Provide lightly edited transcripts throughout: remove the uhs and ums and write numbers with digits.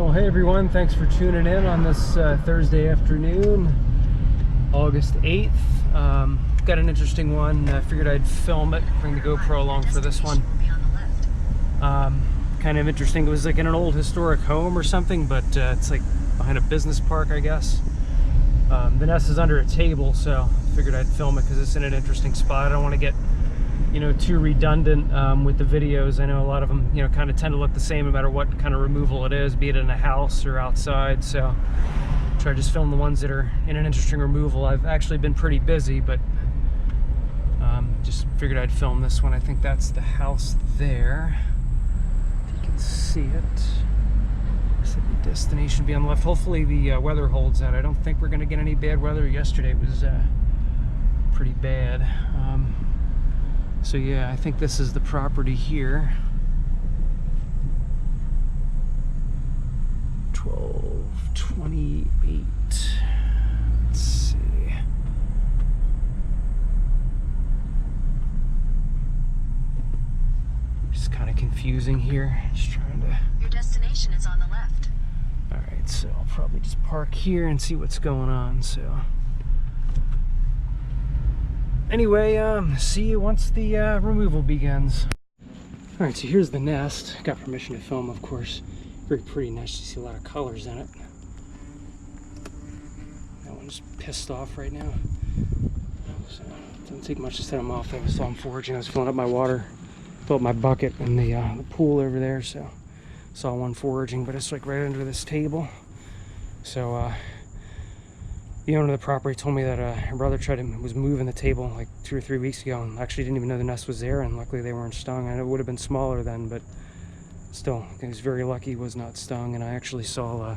Well, hey everyone, thanks for tuning in on this Thursday afternoon, August 8th. Got an interesting one. I figured I'd film it, bring the GoPro along for this one. Kind of interesting. It was like in an old historic home or something, but it's like behind a business park, I guess. The nest is under a table, so I figured I'd film it because it's in an interesting spot. I don't want to get, you know, too redundant with the videos. I know a lot of them, you know, kind of tend to look the same no matter what kind of removal it is, be it in a house or outside. So try to just film the ones that are in an interesting removal. I've actually been pretty busy, but just figured I'd film this one. I think that's the house there. If you can see it. So the destination will be on the left. Hopefully the weather holds out. I don't think we're going to get any bad weather. Yesterday was pretty bad. So yeah, I think this is the property here. 1228. Let's see. Just kind of confusing here. Just trying to. Your destination is on the left. All right, so I'll probably just park here and see what's going on. So. Anyway, see you once the removal begins. All right, so here's the nest. Got permission to film, of course. Very pretty nest. You see a lot of colors in it. That one's pissed off right now. So it doesn't take much to set them off. I saw them foraging. I was filling up my water, filled up my bucket in the pool over there. So saw one foraging, but it's like right under this table. So the owner of the property told me that her brother was moving the table like 2 or 3 weeks ago and actually didn't even know the nest was there, and luckily they weren't stung. I know it would have been smaller then, but still, he was very lucky he was not stung. And I actually saw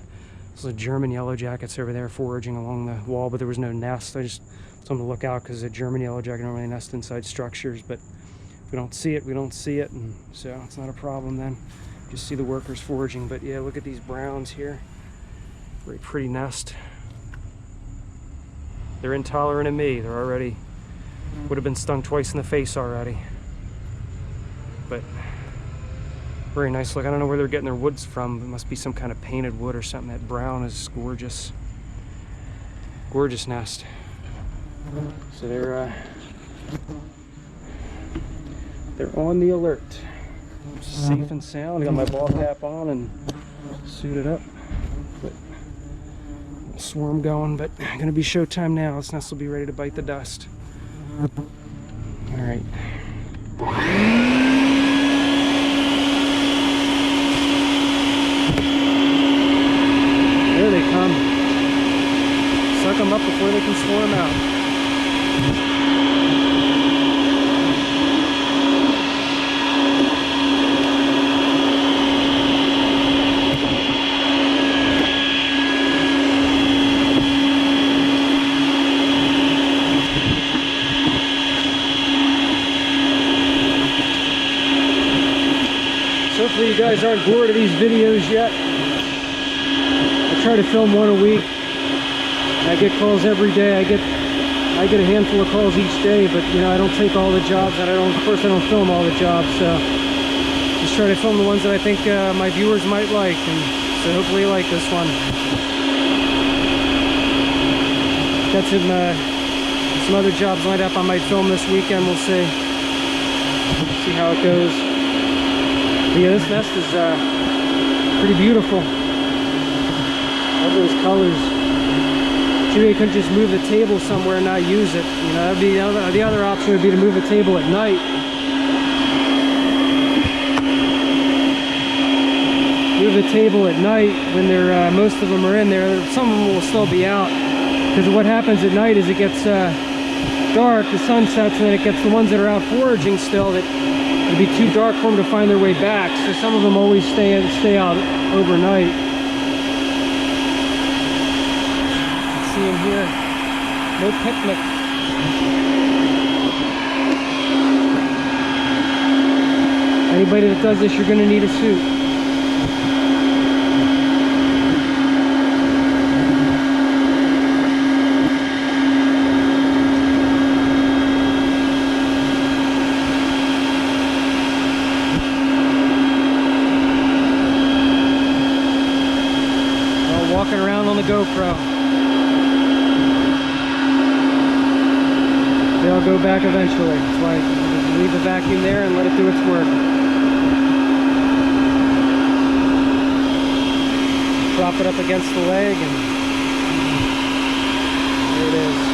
some German yellow jackets over there foraging along the wall, but there was no nest. I just told them to look out because a German yellow jacket normally nests inside structures, but if we don't see it, we don't see it, and so it's not a problem then. Just see the workers foraging. But yeah, look at these browns here. Very pretty nest. They're intolerant of me. They're already, would have been stung twice in the face already. But very nice look. I don't know where they're getting their woods from. It must be some kind of painted wood or something. That brown is gorgeous. Gorgeous nest. So they're on the alert. Safe and sound. I got my ball cap on and suited up. But swarm going, but gonna be showtime now. This nest will be ready to bite the dust. All right. There they come. Suck them up before they can swarm out. Hopefully you guys aren't bored of these videos yet. I try to film one a week. I get calls every day. I get a handful of calls each day, but you know, I don't take all the jobs, and of course I don't film all the jobs, so just try to film the ones that I think my viewers might like, and so hopefully you like this one. Got some other jobs lined up I might film this weekend. We'll see how it goes. But yeah, this nest is pretty beautiful. All those colors. Too bad you couldn't just move the table somewhere and not use it. You know, that'd be the other option would be to move the table at night. Move the table at night when they're most of them are in there. Some of them will still be out, because what happens at night is it gets dark, the sun sets, and then it gets the ones that are out foraging still that it'd be too dark for them to find their way back, so some of them always stay out overnight. See them here. No picnic. Anybody that does this, you're going to need a suit. walking around on the GoPro. They'll go back eventually. That's why I just leave the vacuum there and let it do its work. Prop it up against the leg and there it is.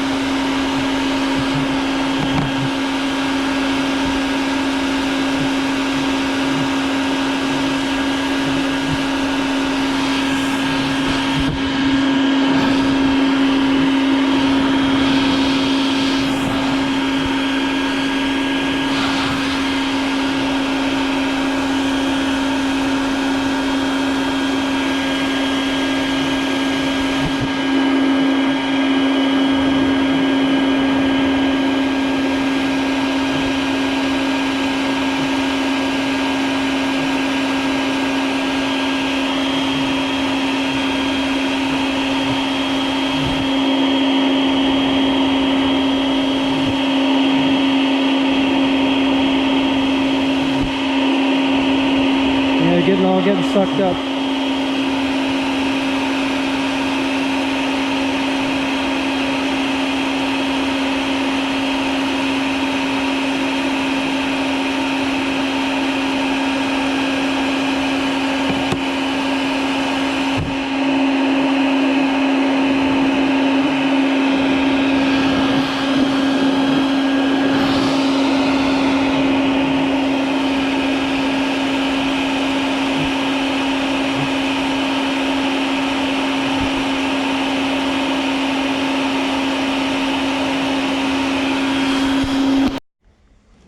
Getting sucked up.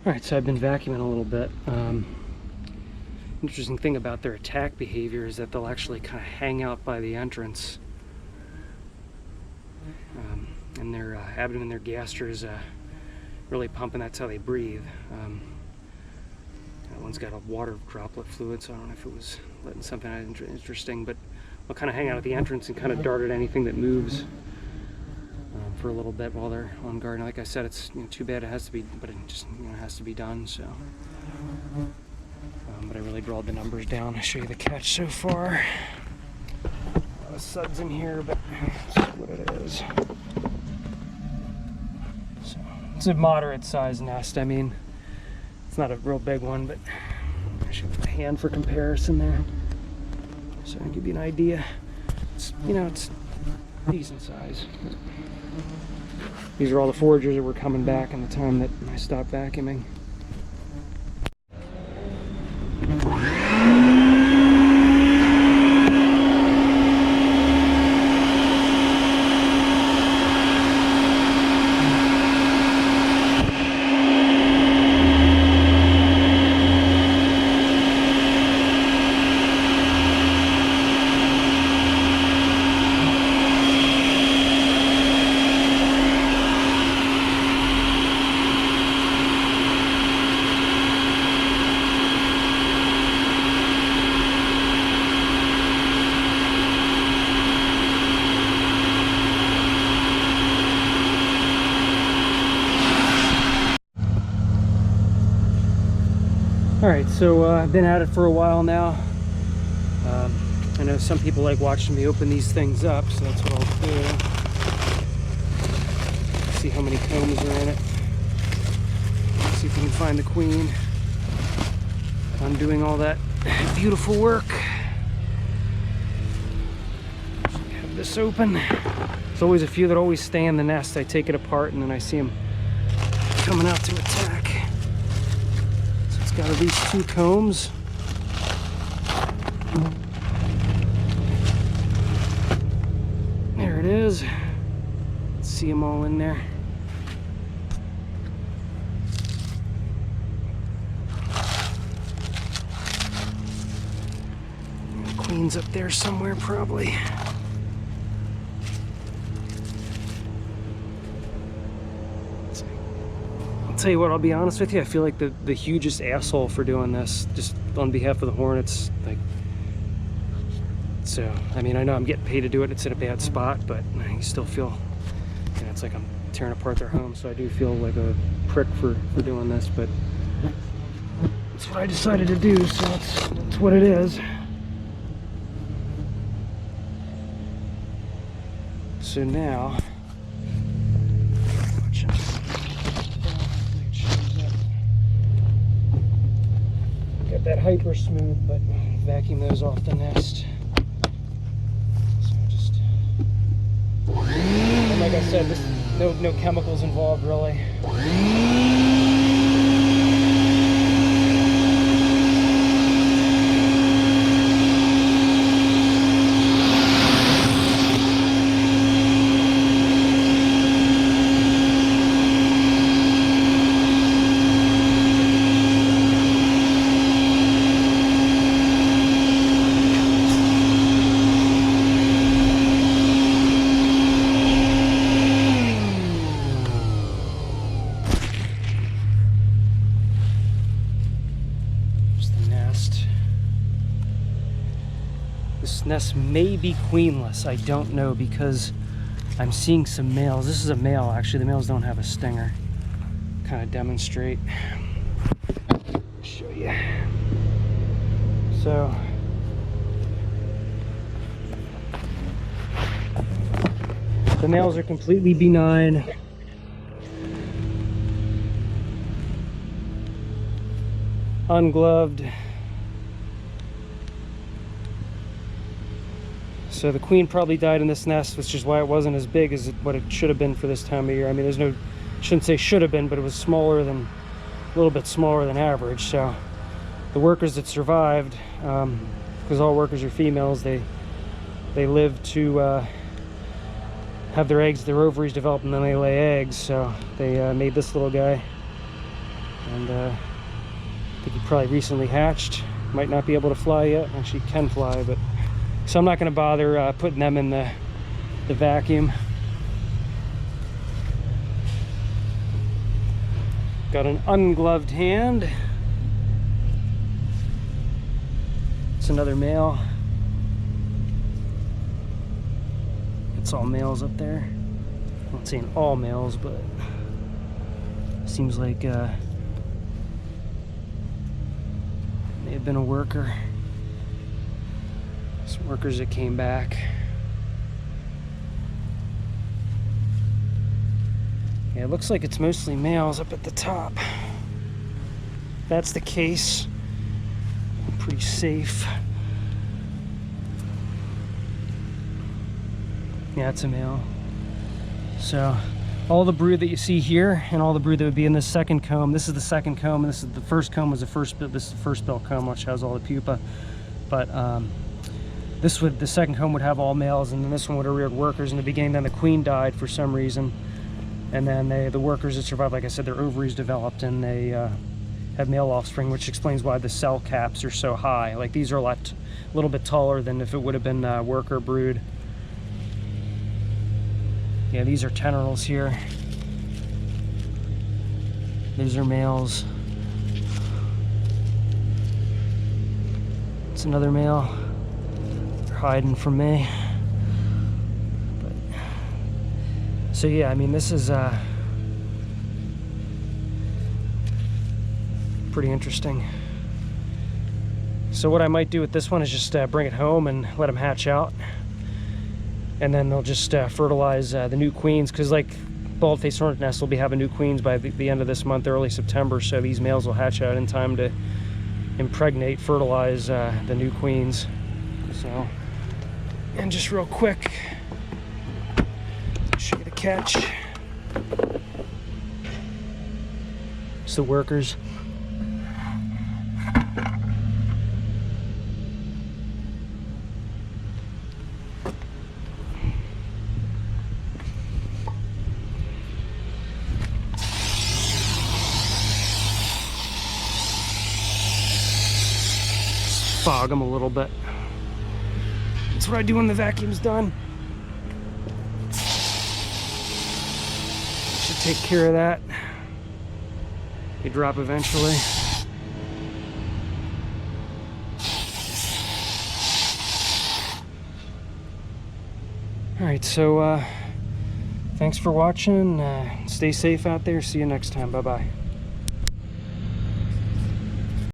Alright, so I've been vacuuming a little bit. Interesting thing about their attack behavior is that they'll actually kind of hang out by the entrance. And their abdomen, their gasters really pumping, that's how they breathe. That one's got a water droplet fluid, so I don't know if it was letting something out interesting, but they'll kind of hang out at the entrance and kind of dart at anything that moves. For a little bit while they're on guard. And like I said, it's too bad it has to be, but it just has to be done. So, but I really brought the numbers down. I'll show you the catch so far. A lot of suds in here, but that's what it is. So it's a moderate sized nest. I mean, it's not a real big one, but I should put a hand for comparison there, so I'll give you an idea. It's it's decent size. These are all the foragers that were coming back in the time that I stopped vacuuming. Alright, so I've been at it for a while now. I know some people like watching me open these things up, so that's what I'll do. See how many combs are in it. See if we can find the queen. I'm doing all that beautiful work. Have this open. There's always a few that always stay in the nest. I take it apart and then I see them coming out to attack. Got at least 2 combs. There it is. Let's see them all in there. The queen's up there somewhere, probably. Tell you what, I'll be honest with you, I feel like the hugest asshole for doing this, just on behalf of the Hornets. Like, so I mean, I know I'm getting paid to do it, it's in a bad spot, but I still feel, it's like I'm tearing apart their home, so I do feel like a prick for doing this, but that's what I decided to do, so that's what it is. So now, watch out. Hopefully it shows up. Got that hyper smooth, but vacuum those off the nest. So just, and like I said, this no chemicals involved really. This nest may be queenless, I don't know, because I'm seeing some males. This is a male, actually. The males don't have a stinger. Kind of demonstrate. Show you. So, the males are completely benign. Ungloved. So the queen probably died in this nest, which is why it wasn't as big as what it should have been for this time of year. I mean, there's no, shouldn't say should have been, but it was smaller than, a little bit smaller than average. So the workers that survived, because all workers are females, they live to have their eggs, their ovaries develop, and then they lay eggs. So they made this little guy, and I think he probably recently hatched. Might not be able to fly yet. Actually can fly, but so I'm not going to bother putting them in the vacuum. Got an ungloved hand. It's another male. It's all males up there. I'm not saying all males, but seems like may have been a worker. Some workers that came back. Yeah, it looks like it's mostly males up at the top. If that's the case, pretty safe. Yeah, it's a male. So all the brood that you see here and all the brood that would be in this second comb, this is the second comb, and this is the first comb was the first built, this is the first built comb, which has all the pupa. But this would, the second comb would have all males, and then this one would have reared workers in the beginning. Then the queen died for some reason, and then the workers that survived, like I said, their ovaries developed and they have male offspring, which explains why the cell caps are so high. Like these are a little bit taller than if it would have been worker brood. Yeah, these are tenerals here. These are males. It's another male. Hiding from me. But, so yeah, I mean, this is pretty interesting. So what I might do with this one is just bring it home and let them hatch out, and then they'll just fertilize the new queens, because like bald-faced hornet nests will be having new queens by the end of this month, early September, so these males will hatch out in time to impregnate, fertilize the new queens. So, and just real quick, show you the catch. It's the workers. Fog them a little bit. That's what I do when the vacuum's done. Should take care of that. They drop eventually. Alright, so thanks for watching. Stay safe out there. See you next time. Bye-bye.